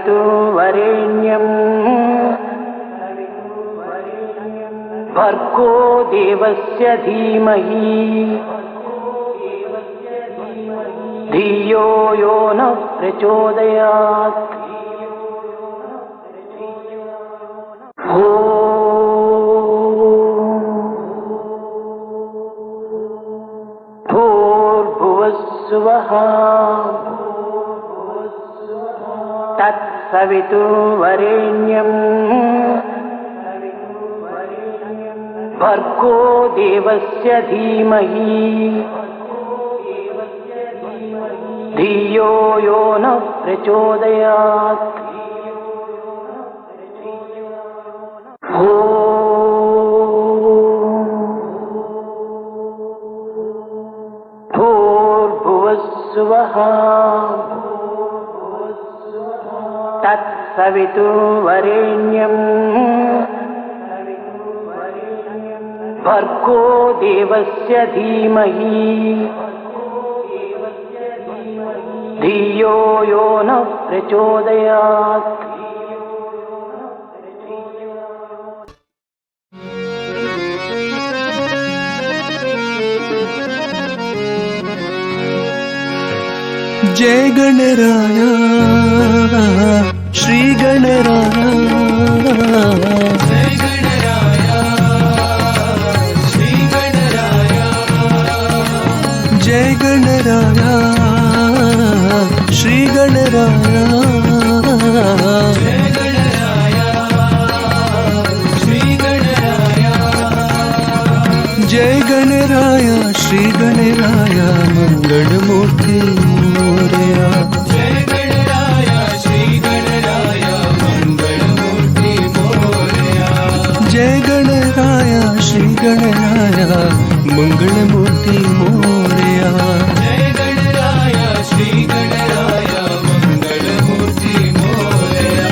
तत्सवितुर्वरेण्यं भर्गो देवस्य धीमहि धियो यो नः प्रचोदयात्। भूर्भुवस्सुवः तत्सवितुर्वरेण्यं भर्गो देवस्य धीमहि धियो यो नः प्रचोदयात्। भूर्भुवस्सुवः तत्सवितुर्वरेण्यं भर्गो देवस्य धीमहि धियो यो नः प्रचोदयात्। जय गणराय श्री गणराय, जय गणराय श्री गणराय, जय गणराय श्री गणराय, जय गणराय श्री गणराय, जय गणराय श्री गणराय मंगलमूर्ति मोरया, जय गणराय श्री गणराय मंगलमूर्ति मोरया, जय गणराय श्री गणराय मंगलमूर्ति मोरया, जय गणराय श्री गणराय मंगलमूर्ति मोरया।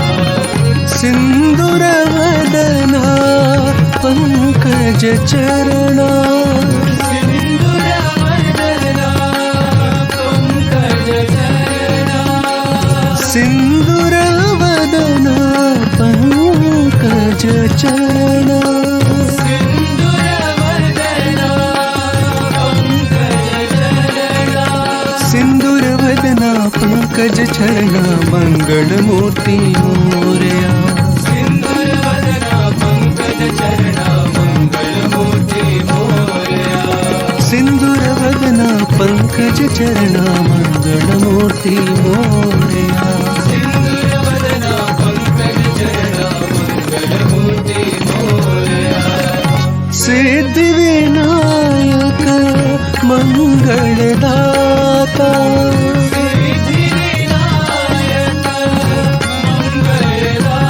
सिंदूर वदना पंकज चरणा, सिंदूर वदना पंकज चरणा, सिंदूर वदना पंकज चरणा, सिंदूर वदना पंकज चरणा मंगलमूर्ति मोरया, सिंदूर वदना पंकज चरणा मंगलमूर्ति मोरया, सिंदूर वदना पंकज चरणा मंगलमूर्ति मोरया, सिंदूर वदना पंकज चरणा मंगलमूर्ति मोरया। सिद्धि विनायक मंगलदाता, सिद्धि विनायक मंगलदाता,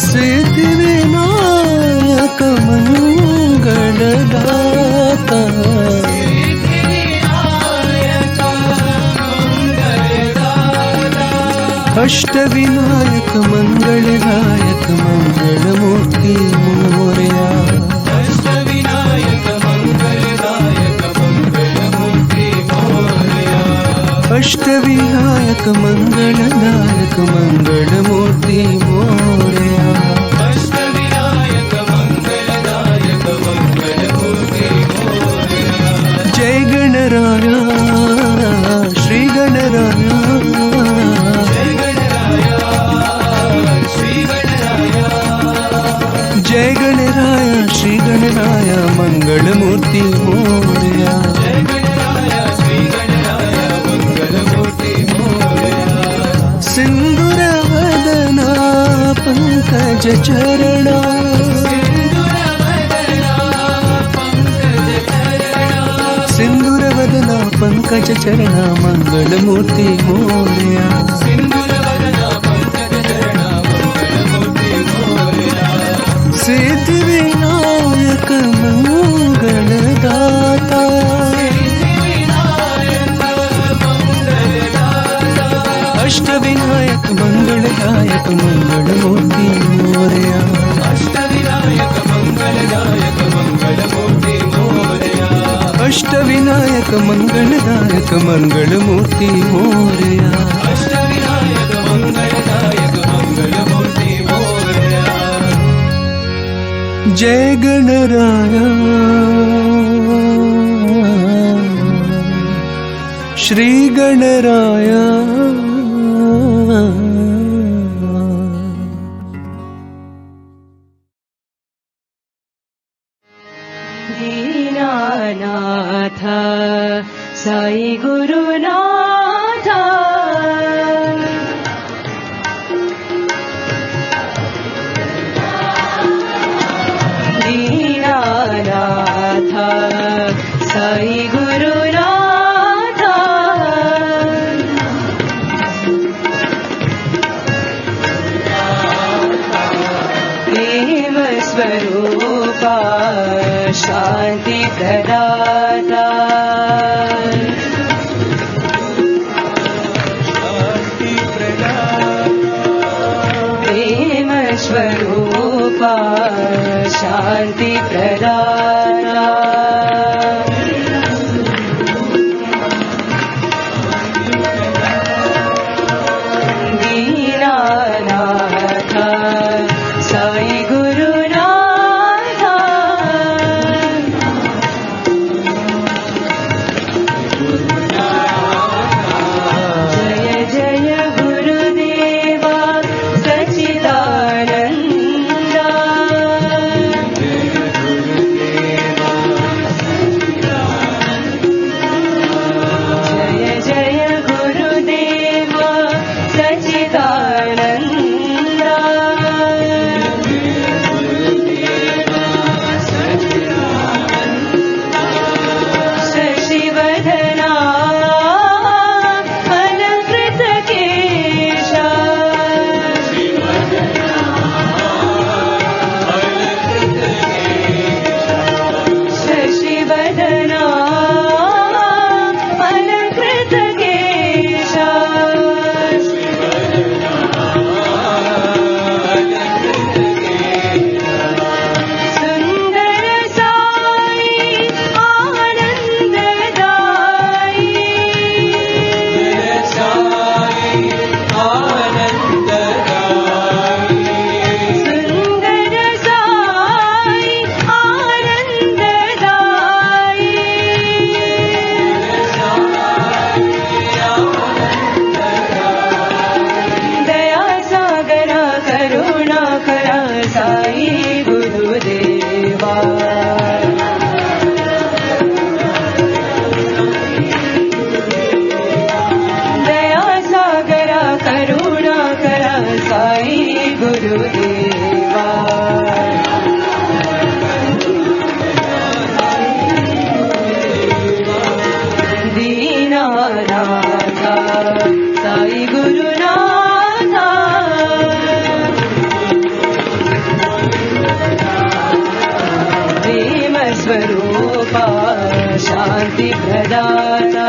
सिद्धि विनायक मंगलदाता, अष्टविनायक मंगलदायक मंगलमूर्ति मोरया, अष्टविनायक मंगलदायक मंगलमूर्ति मोरया, अष्टविनायक मंगलदायक मंगलमूर्ति मोरया, अष्टविनायक मंगलदायक मंगलमूर्ति मोरया। जय गणराय श्री गणराय, जय गणराय श्री गणराय मंगलमूर्ति मोरया, जय गणराय श्री गणराय मंगलमूर्ति मोरया। सिंदूर वदना पंकज चरणा, सिंदूर वदना पंकज चरणा, सिंदूर वदना पंकज चरणा मंगलमूर्ति मोरया, सिंदूर वदना पंकज चरणा मंगलमूर्ति मोरया। सिद्धि विनायक मंगलदाता, अष्टविनायक मंगलदायक मंगलमूर्ति मोरया, अष्टविनायक मंगलदायक मंगलमूर्ति मोरया, अष्टविनायक मंगलदायक मंगलमूर्ति मोरया। अष्टविनायक मंगलदायक मंगलमूर्ति मोरया। जय गणराया श्री गणराया। दीनानाथ साई गुरुनाथ दीनानाथ साई गुरुनाथ प्रेम स्वरूपा शांति प्रदाता प्रेम स्वरूपा शांति प्रदाता दीनानाथ साई गुरुनाथ जय जय गुरुदेवा सच्चिदानंद जय जय गुरुदेवा सच्चिदानंद शशिवदना अलंकृत केशा शशिवदना अलंकृत केशा सुंदर साई आनंददाई सुंदर साई आनंददाई दया सागरा करुणा करा साई गुरुदेवा दया सागरा करुणा करा साई गुरुदेवा दीनानाथ साई गुरुनाथ प्रेम स्वरूपा शांति प्रदाता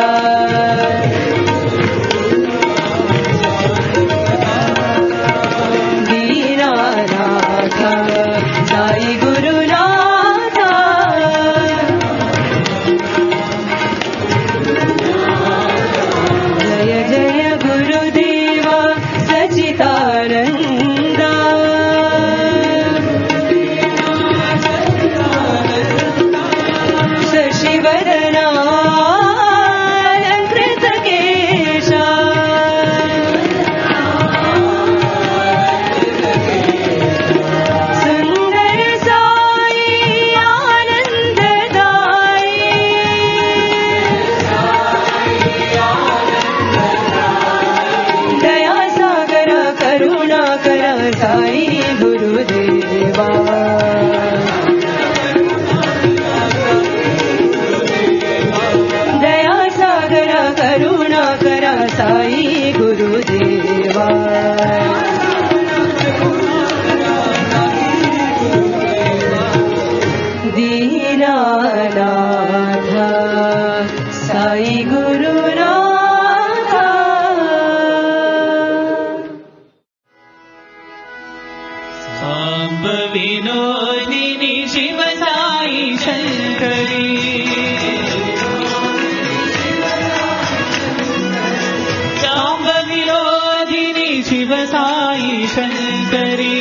शिव साई शंकरी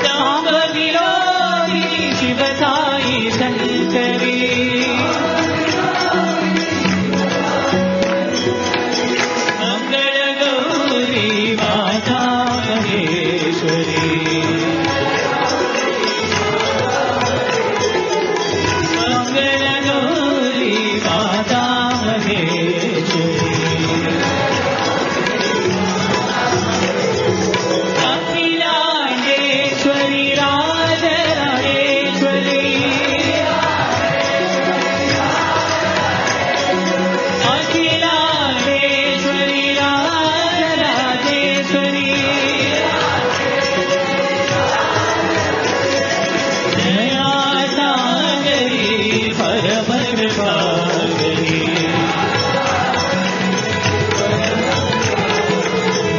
ताप विरोधिनी शिव साई शंकरी मंगल गौरी माता महेश्वरी मंगल गौरी माता महेश्वरी अखिलांडेश्वरी राजराजेश्वरी अखिलांडेश्वरी राजराजेश्वरी दया सागरी परम कृपागरी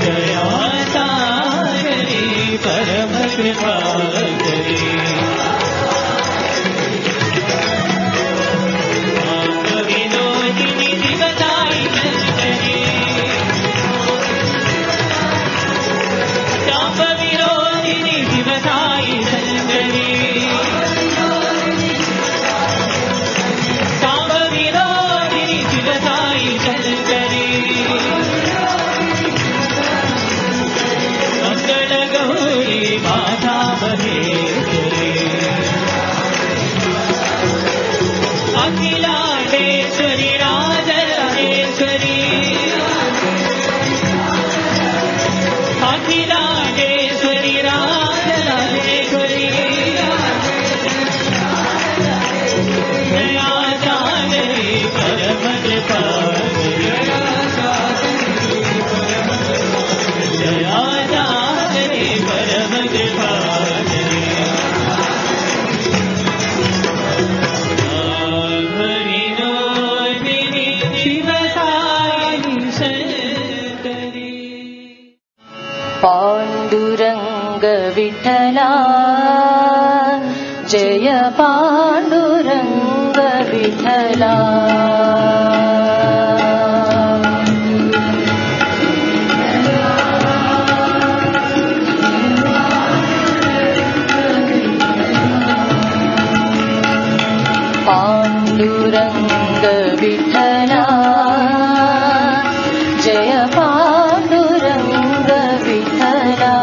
दया सागरी परम कृपागरी पाप विनोदिनी शिव साई शंकरी ताप विरोधिनी शिव साई शंकरी ताप विरोधिनी शिव साई शंकरी मंगल गौरी माता महेश्वरी अखिलांडेश्वरी राजराजेश्वरी अखिलांडेश्वरी राजराजेश्वरी दया सागरी परम कृपागरी दया सागरी परम कृपागरी विनोदिनी शिव साई शंकरी पाण्डुरङ्ग विठला जय पाण्डुरङ्ग विठला पाण्डुरङ्ग विठला जय पाण्डुरङ्ग विठला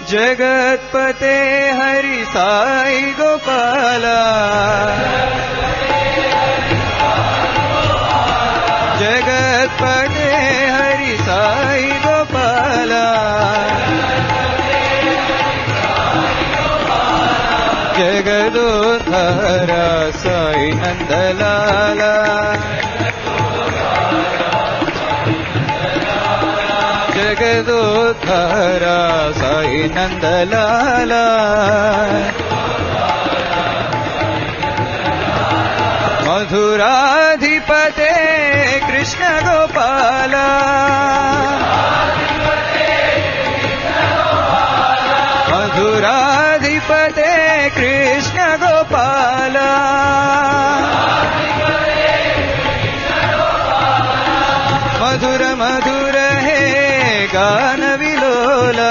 जगत्पते हरि साई गोपाला जगत्पते हरि साई गोपाला जगदोद्धारा साई नंदलाला जगदोद्धारा साई नंदलाला मधुराधिपते कृष्ण गोपाला मधुराधिपते कृष्ण गोपाला मधुर मधुर हे गान विलोला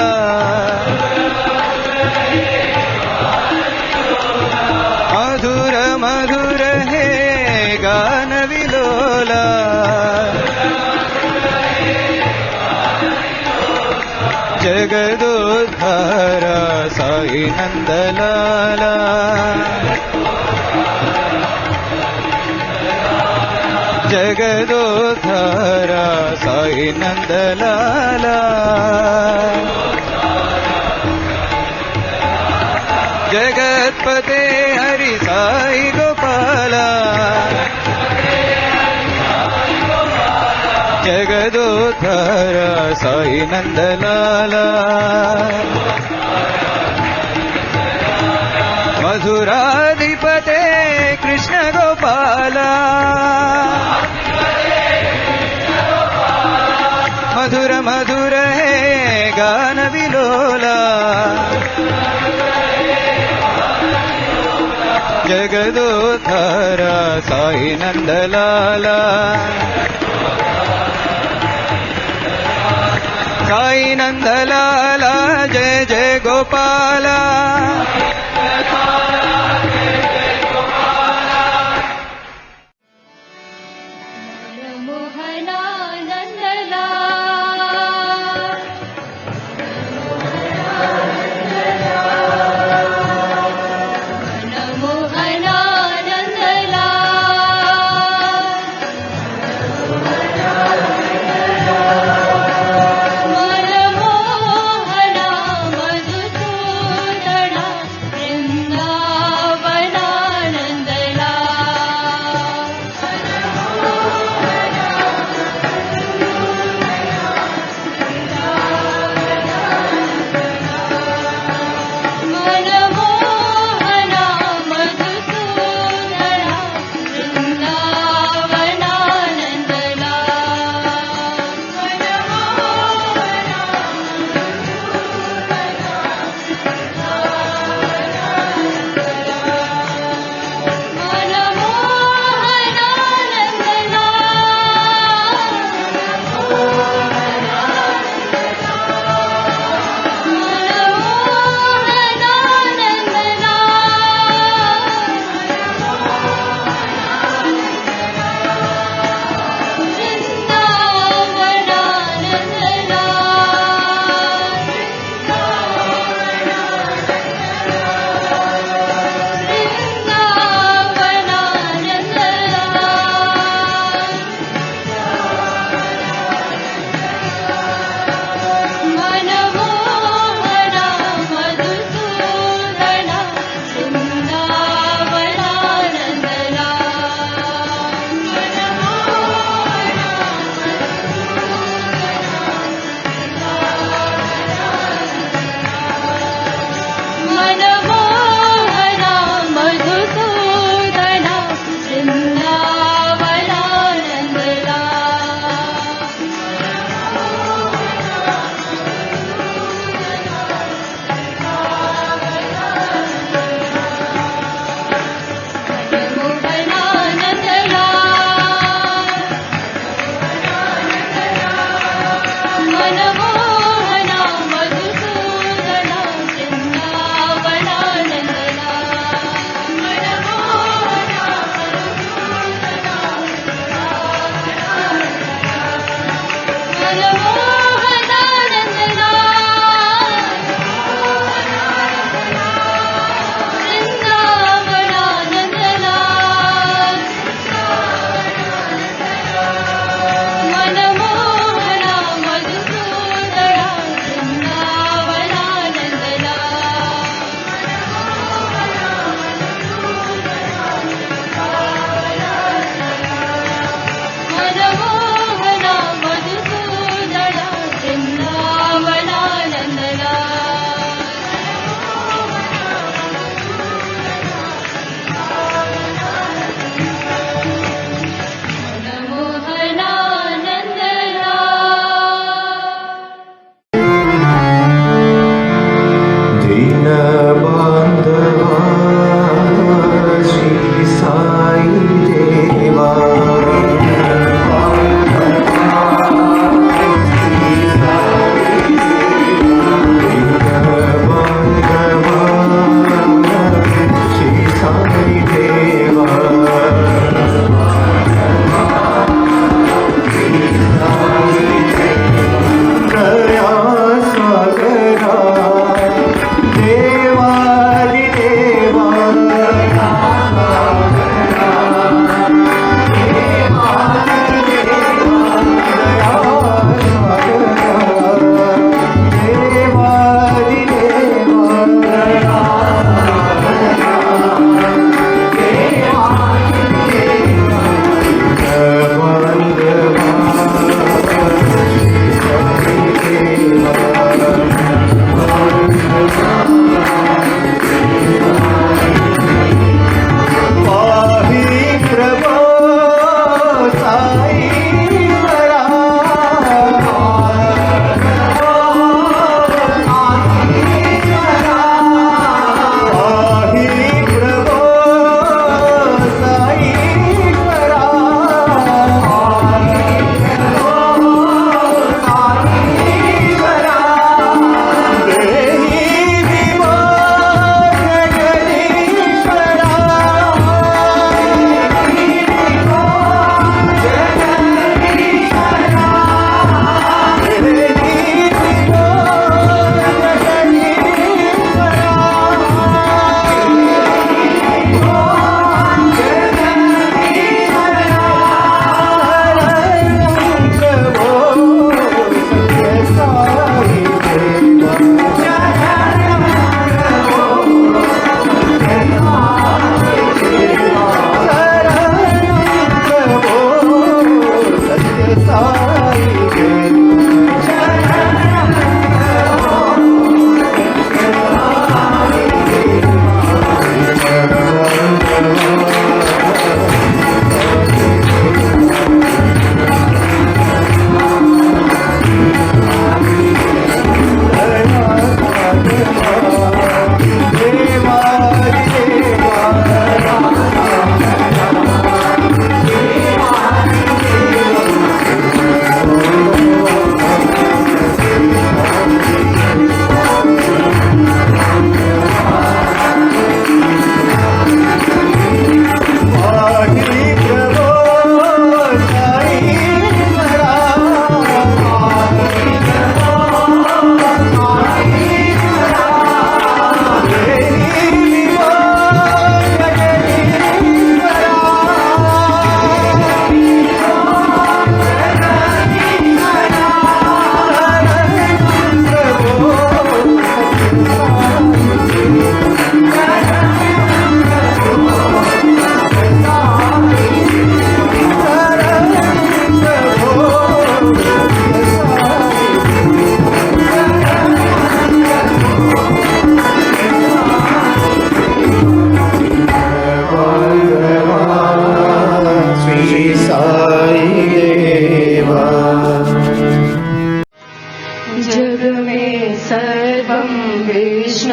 मधुर मधुर हे गान विलोला जगदोद्धारा साई नंदलाला जगदोद्धारा साई नंदलाला जगत्पते हरि साई गोपाला जगदोद्धारा साई नंदलाला मधुराधिपते कृष्ण गोपाला मधुर मधुर हे गान विलोला जगदोद्धारा साई नंदलाला साई नंदलाला जय जय गोपाला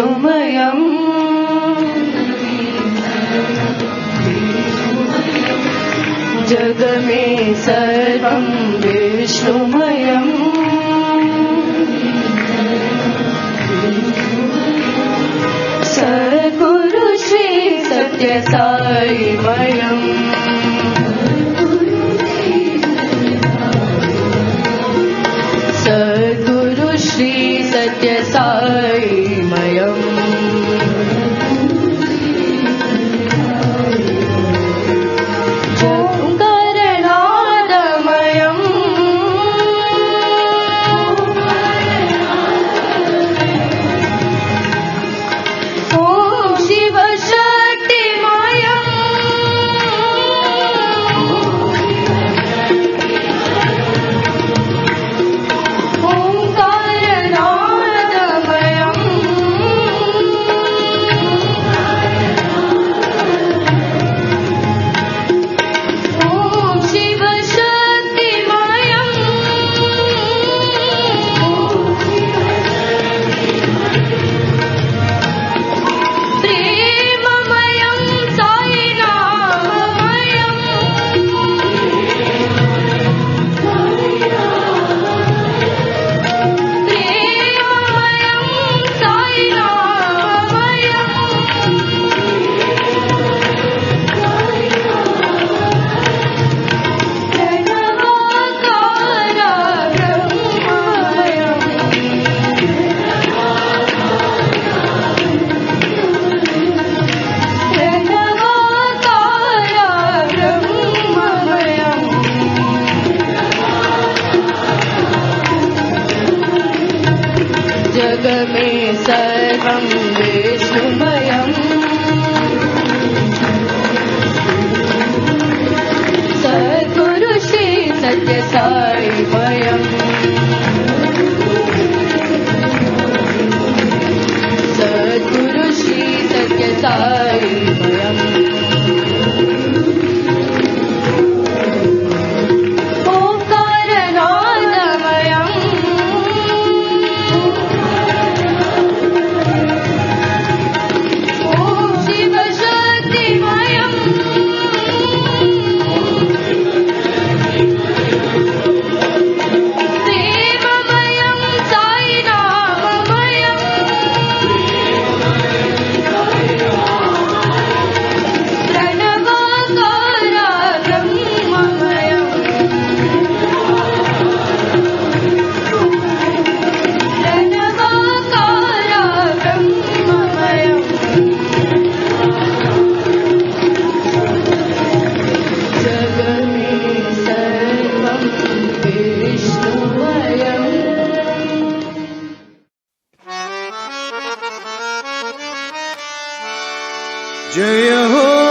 विष्णुमयम् जग में सर्वं विष्णुमयम् सद्गुरु श्री सत्य साईमयम् सद्गुरु श्री सत्य साईमयम् जय हो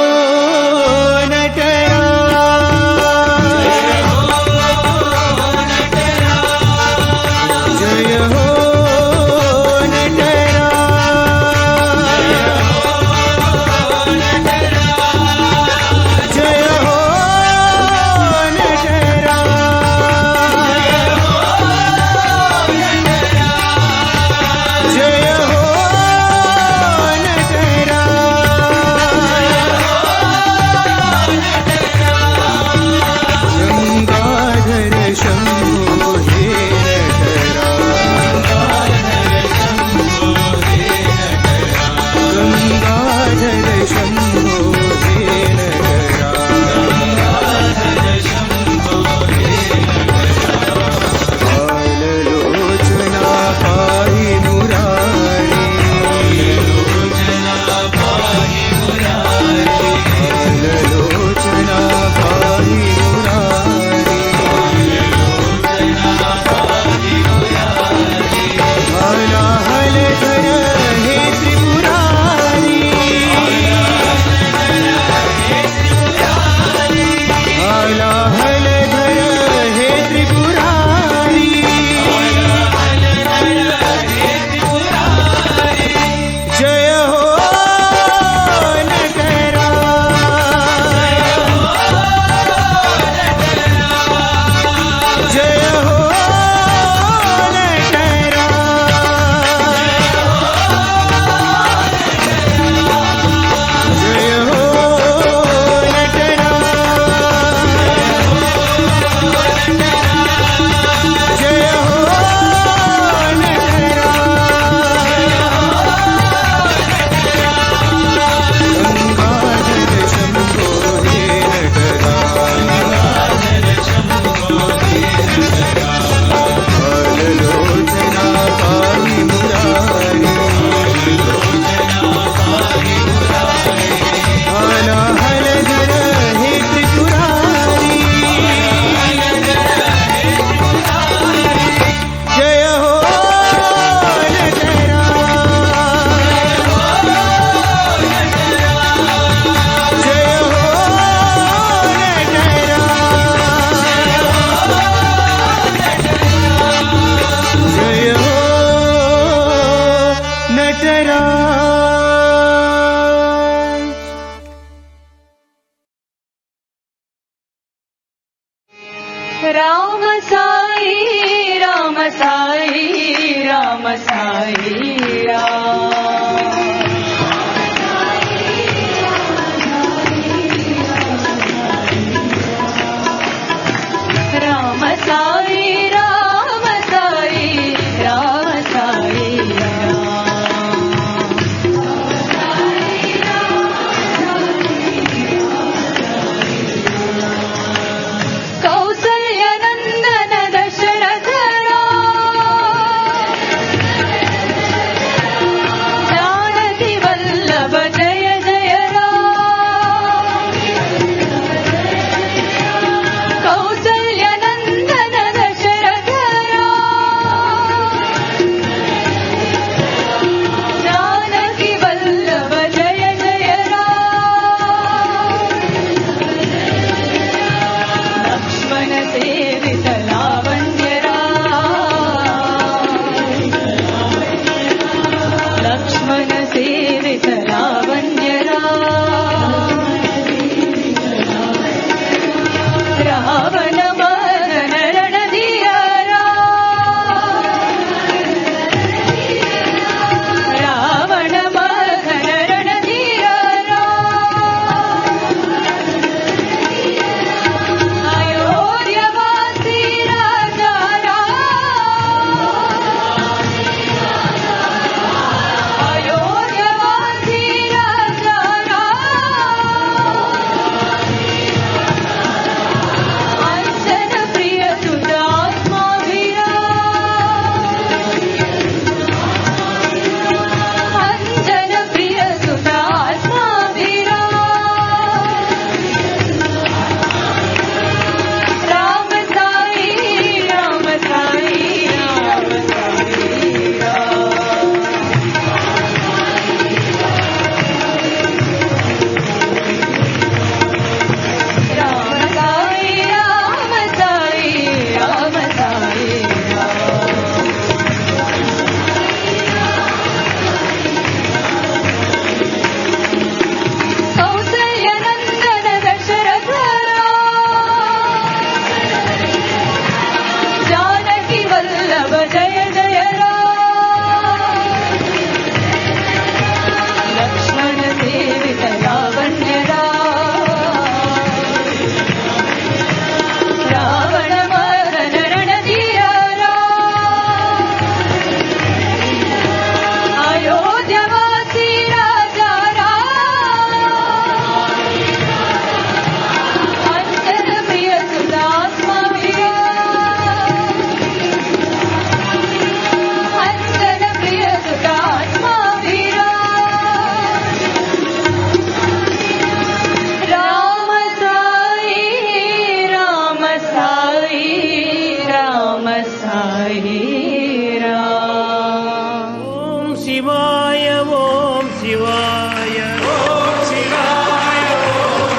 Shivaya. Om Shivaya. Om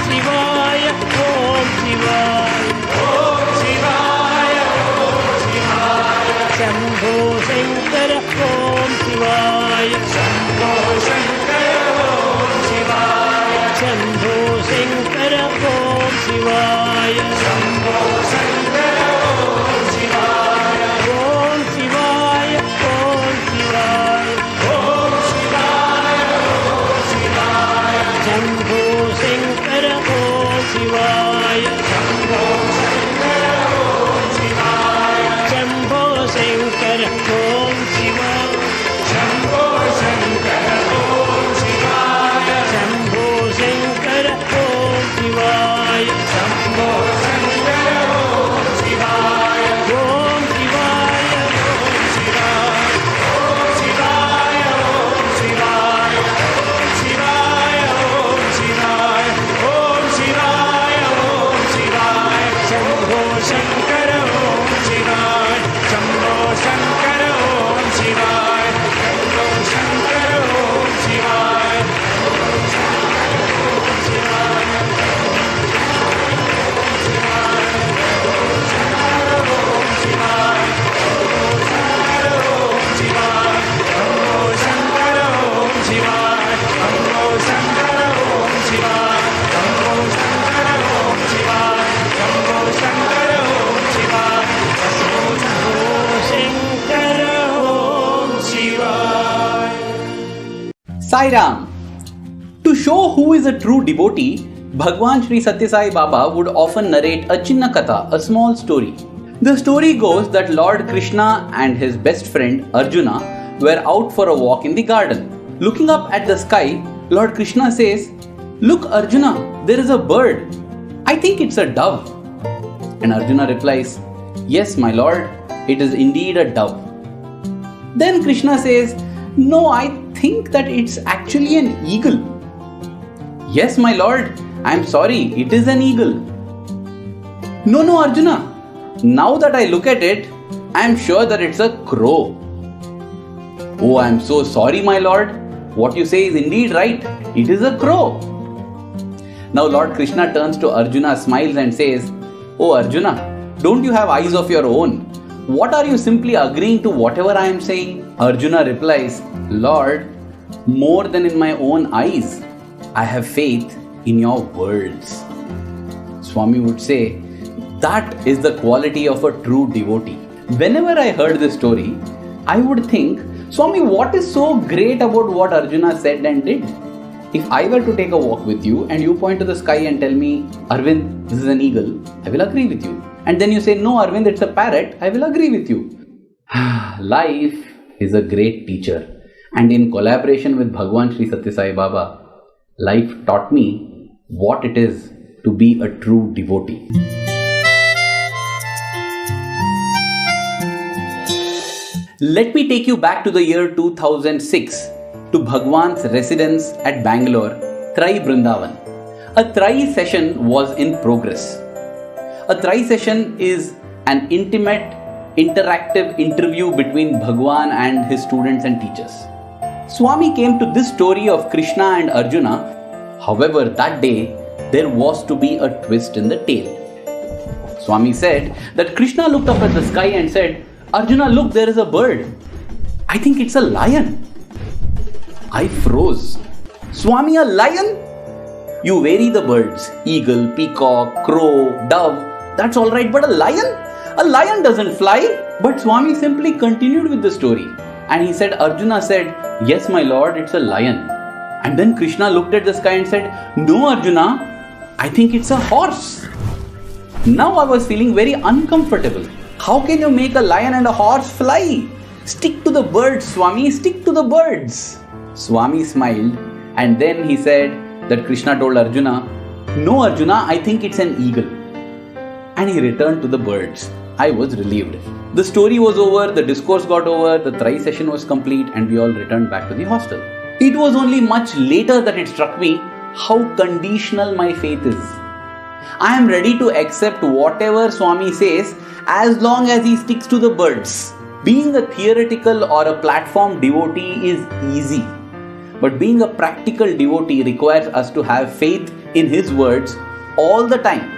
Shivaya. Om Shivaya. Om Shivaya. Shambho Shankara. Om Shivaya. Shambho Shankara. Om Shivaya. Shambho Shankara. Om Shivaya. Shambho Shankara. Om Shivaya. Om Shivaya. Om Shivaya. Om Shivaya. Om Shivaya. Shambho Shankara. Om Shivaya. Shambho Shankara. Om Shivaya. Shambho Shankara. Om Shivaya. Shambho Shankara. Om Shivaya. Shambho Shankara. Om Shivaya. Shambho Shankara. Om Shivaya. Om Shivaya. Om Shivaya. Om Shivaya. Om Shivaya. Om Shivaya. Om Shivaya. Om Shivaya. Shambho Shankara. Om Shivaya. Shambho Shankara. Om Shivaya. Shambho Shankara. Om Shivaya. Sai Ram. To show who is a true devotee, Bhagwan Sri Satya Sai Baba would often narrate a Chinna Katha, a small story. The story goes that Lord Krishna and his best friend Arjuna were out for a walk in the garden. Looking up at the sky, Lord Krishna says, "Look Arjuna, there is a bird. I think it's a dove." And Arjuna replies, "Yes, my lord, it is indeed a dove." Then Krishna says, "No, I think that it's actually an eagle." "Yes, my lord, I'm sorry, it is an eagle." No, Arjuna. Now that I look at it, I'm sure that it's a crow." "Oh, I'm so sorry, my lord. What you say is indeed right. It is a crow." Now Lord Krishna turns to Arjuna, smiles and says, "Oh Arjuna, don't you have eyes of your own? What are you simply agreeing to whatever I am saying?" Arjuna replies, "Lord, more than in my own eyes, I have faith in your words." Swami would say, that is the quality of a true devotee. Whenever I heard this story, I would think, Swami, what is so great about what Arjuna said and did? If I were to take a walk with you and you point to the sky and tell me, "Arvind, this is an eagle," I will agree with you. And then you say, "No, Arvind, it's a parrot," I will agree with you. Life is a great teacher. And in collaboration with Bhagwan Sri Satya Sai Baba, life taught me what it is to be a true devotee. Let me take you back to the year 2006 to Bhagwan's residence at Bangalore, Trai Vrindavan. A Trai session was in progress. A Trai session is an intimate, interactive interview between Bhagwan and his students and teachers. Swami came to this story of Krishna and Arjuna. However, that day there was to be a twist in the tale. Swami said that Krishna looked up at the sky and said, "Arjuna, look, there is a bird. I think it's a lion." I froze. "Swami, a lion? You vary the birds. Eagle, peacock, crow, dove. That's all right, but a lion? A lion doesn't fly." But Swami simply continued with the story. And he said, Arjuna said, "Yes, my lord, it's a lion." And then Krishna looked at the sky and said, "No, Arjuna, I think it's a horse." Now I was feeling very uncomfortable. How can you make a lion and a horse fly? Stick to the birds, Swami, stick to the birds. Swami smiled and then he said that Krishna told Arjuna, "No, Arjuna, I think it's an eagle." And he returned to the birds. I was relieved. The story was over, the discourse got over, the Trai session was complete, and we all returned back to the hostel. It was only much later that it struck me how conditional my faith is. I am ready to accept whatever Swami says as long as he sticks to the birds. Being a theoretical or a platform devotee is easy, but being a practical devotee requires us to have faith in His words all the time.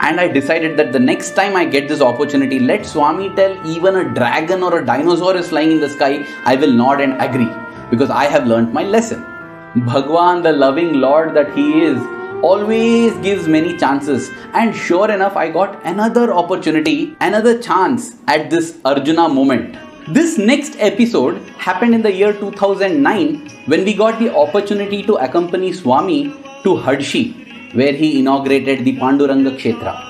And I decided that the next time I get this opportunity, let Swami tell even a dragon or a dinosaur is flying in the sky, I will nod and agree, because I have learnt my lesson. Bhagwan, the loving Lord that He is, always gives many chances, and sure enough I got another opportunity, another chance at this Arjuna moment. This next episode happened in the year 2009 when we got the opportunity to accompany Swami to Hadshi, where he inaugurated the Panduranga Kshetra.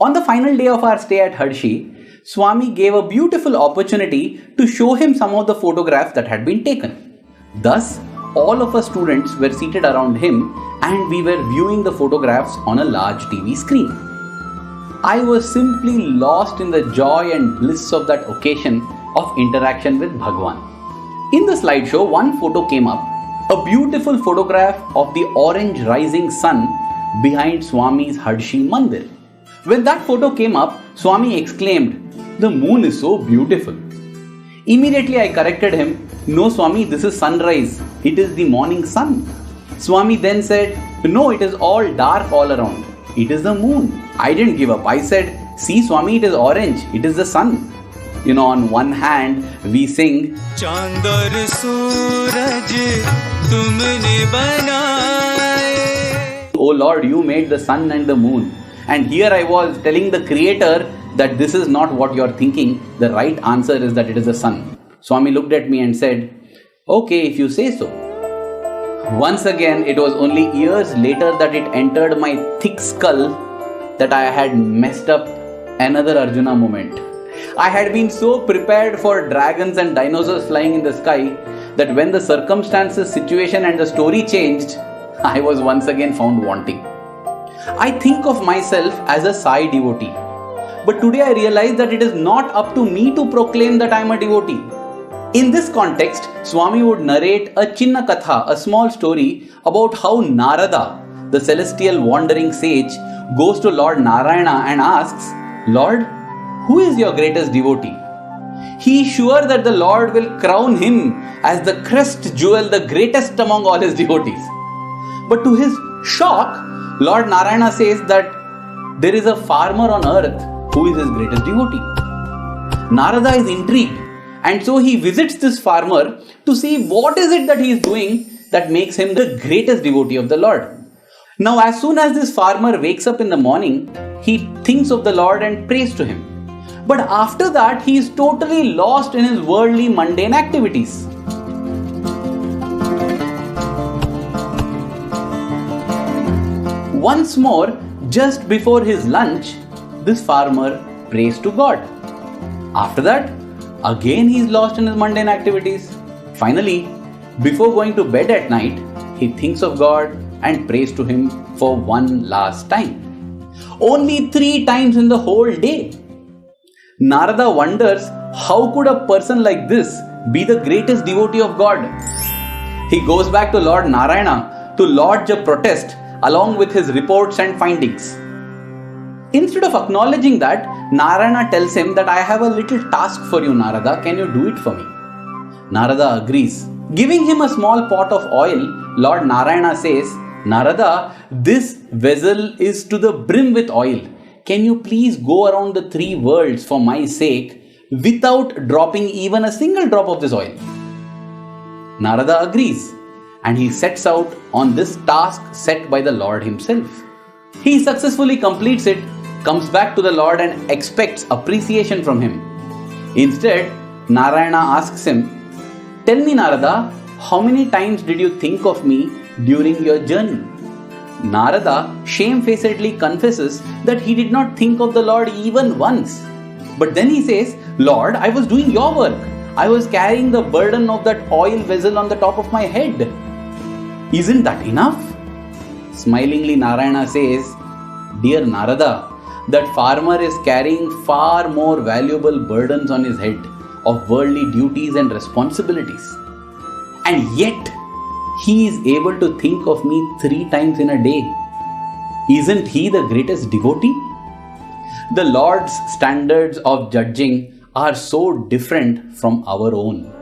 On the final day of our stay at Hadshi, Swami gave a beautiful opportunity to show him some of the photographs that had been taken. Thus, all of us students were seated around him and we were viewing the photographs on a large TV screen. I was simply lost in the joy and bliss of that occasion of interaction with Bhagwan. In the slideshow, one photo came up, a beautiful photograph of the orange rising sun behind Swami's Hadshi Mandir. When that photo came up, Swami exclaimed, "The moon is so beautiful." Immediately I corrected him, "No Swami, this is sunrise. It is the morning sun." Swami then said, "No, it is all dark all around. It is the moon." I didn't give up. I said, "See Swami, it is orange. It is the sun." On one hand we sing, चांद और सूरज तुमने बनाए. "Oh Lord, you made the sun and the moon." And here I was telling the Creator that this is not what you're thinking. The right answer is that it is the sun. Swami looked at me and said, "Okay, if you say so." Once again, it was only years later that it entered my thick skull that I had messed up another Arjuna moment. I had been so prepared for dragons and dinosaurs flying in the sky that when the circumstances, situation and the story changed, I was once again found wanting. I think of myself as a Sai devotee, but today I realize that it is not up to me to proclaim that I am a devotee. In this context, Swami would narrate a Chinna Katha, a small story about how Narada, the celestial wandering sage, goes to Lord Narayana and asks, "Lord, who is your greatest devotee?" He is sure that the Lord will crown him as the crest jewel, the greatest among all his devotees. But to his shock, Lord Narayana says that there is a farmer on earth who is his greatest devotee. Narada is intrigued, and so he visits this farmer to see what is it that he is doing that makes him the greatest devotee of the Lord. Now, as soon as this farmer wakes up in the morning, he thinks of the Lord and prays to him. But after that, he is totally lost in his worldly mundane activities. Once more, just before his lunch, this farmer prays to God. After that, again he is lost in his mundane activities. Finally, before going to bed at night, he thinks of God and prays to Him for one last time. Only 3 times in the whole day. Narada wonders, how could a person like this be the greatest devotee of God? He goes back to Lord Narayana to lodge a protest along with his reports and findings. Instead of acknowledging that, Narayana tells him that I have a little task for you, Narada. Can you do it for me? Narada agrees. Giving him a small pot of oil, Lord Narayana says, "Narada, this vessel is to the brim with oil. Can you please go around the 3 worlds for my sake without dropping even a single drop of this oil?" Narada agrees, and he sets out on this task set by the Lord himself. He successfully completes it, comes back to the Lord and expects appreciation from him. Instead, Narayana asks him, "Tell me, Narada, how many times did you think of me during your journey?" Narada shamefacedly confesses that he did not think of the Lord even once. But then he says, "Lord, I was doing your work. I was carrying the burden of that oil vessel on the top of my head. Isn't that enough?" Smilingly, Narayana says, "Dear Narada, that farmer is carrying far more valuable burdens on his head. of worldly duties and responsibilities. And yet, He is able to think of me 3 times in a day. Isn't He the greatest devotee? The Lord's standards of judging are so different from our own.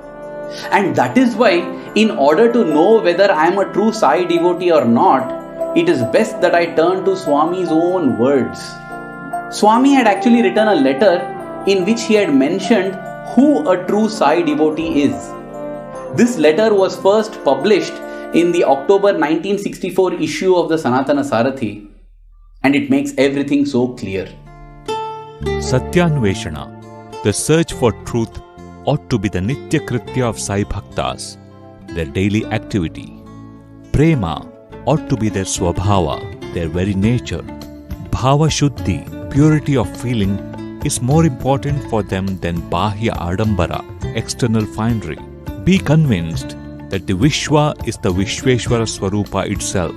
And that is why, in order to know whether I am a true Sai devotee or not, it is best that I turn to Swami's own words. Swami had actually written a letter in which he had mentioned who a true Sai devotee is. This letter was first published in the October 1964 issue of the Sanatana Sarathi, and it makes everything so clear. Satyanveshana, the search for truth, ought to be the Nitya Kritya of Sai Bhaktas, their daily activity. Prema ought to be their Swabhava, their very nature. Bhava Shuddhi, purity of feeling, is more important for them than Bahya Adambara, external finery. Be convinced that the Vishwa is the Vishweshwara Swarupa itself.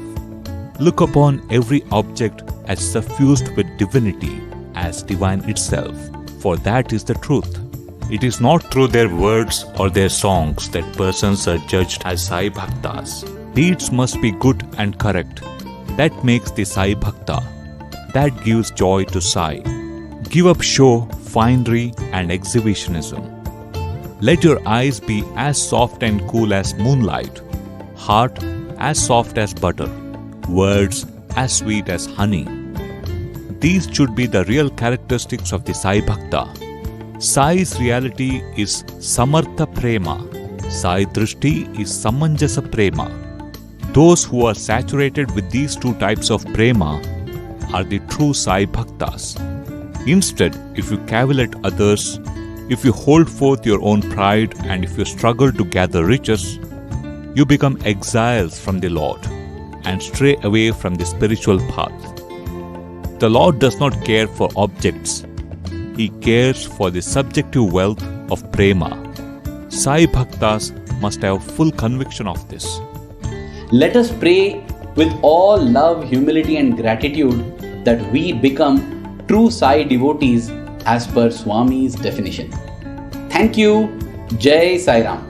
Look upon every object as suffused with divinity, as divine itself, for that is the truth. It is not through their words or their songs that persons are judged as Sai Bhaktas. Deeds must be good and correct. That makes the Sai Bhakta. That gives joy to Sai. Give up show, finery and exhibitionism. Let your eyes be as soft and cool as moonlight, heart as soft as butter, words as sweet as honey. These should be the real characteristics of the Sai Bhakta. Sai's reality is Samartha Prema. Sai Drishti is Samanjasa Prema. Those who are saturated with these 2 types of Prema are the true Sai Bhaktas. Instead, if you cavil at others, if you hold forth your own pride, and if you struggle to gather riches, you become exiles from the Lord and stray away from the spiritual path. The Lord does not care for objects. He cares for the subjective wealth of Prema. Sai Bhaktas must have full conviction of this. Let us pray with all love, humility and gratitude that we become true Sai devotees as per Swami's definition. Thank you. Jai Sai Ram.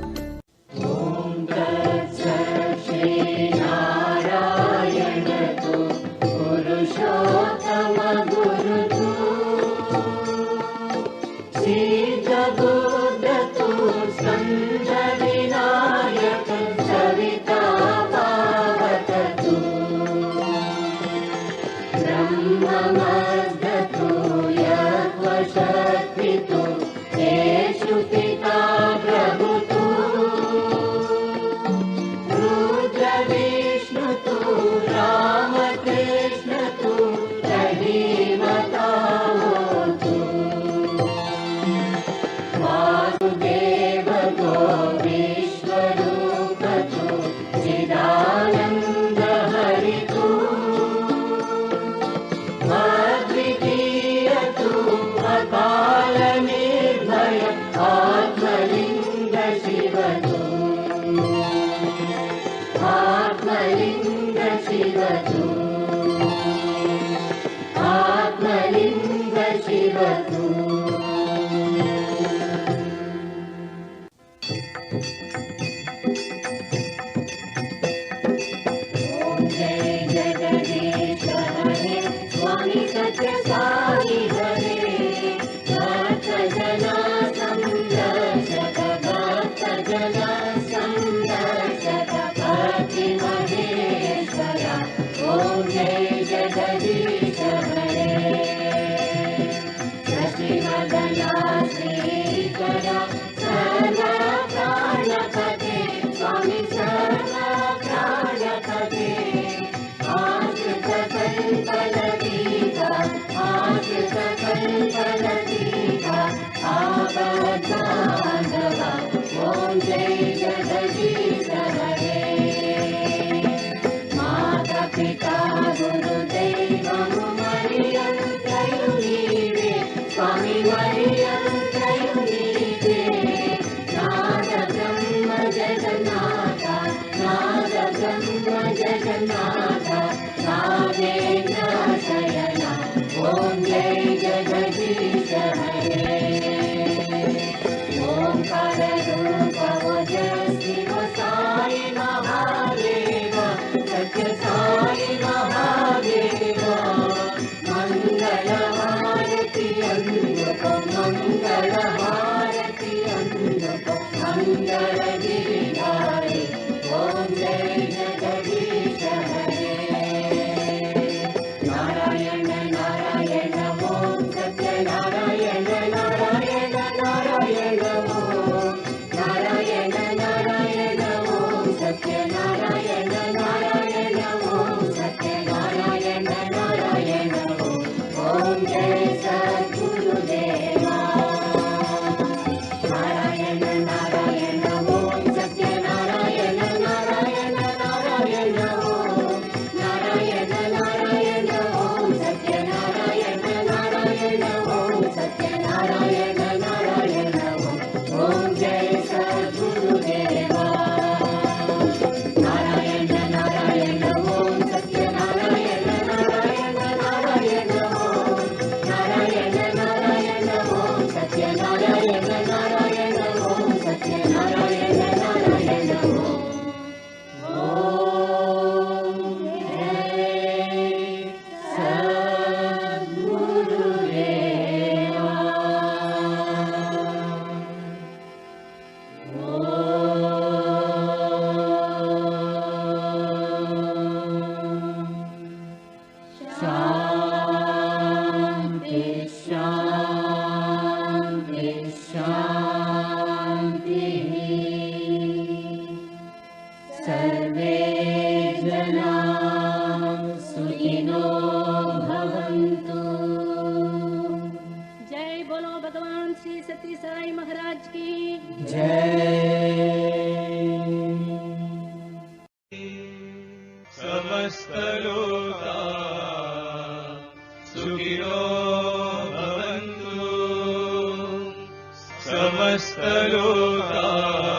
Piता सर्वे जना सुखिनो भवन्तु। जय बोलो भगवान श्री सत्य साई महाराज की समस्त लोका सुखिनो भवन्तु, समस्त लोका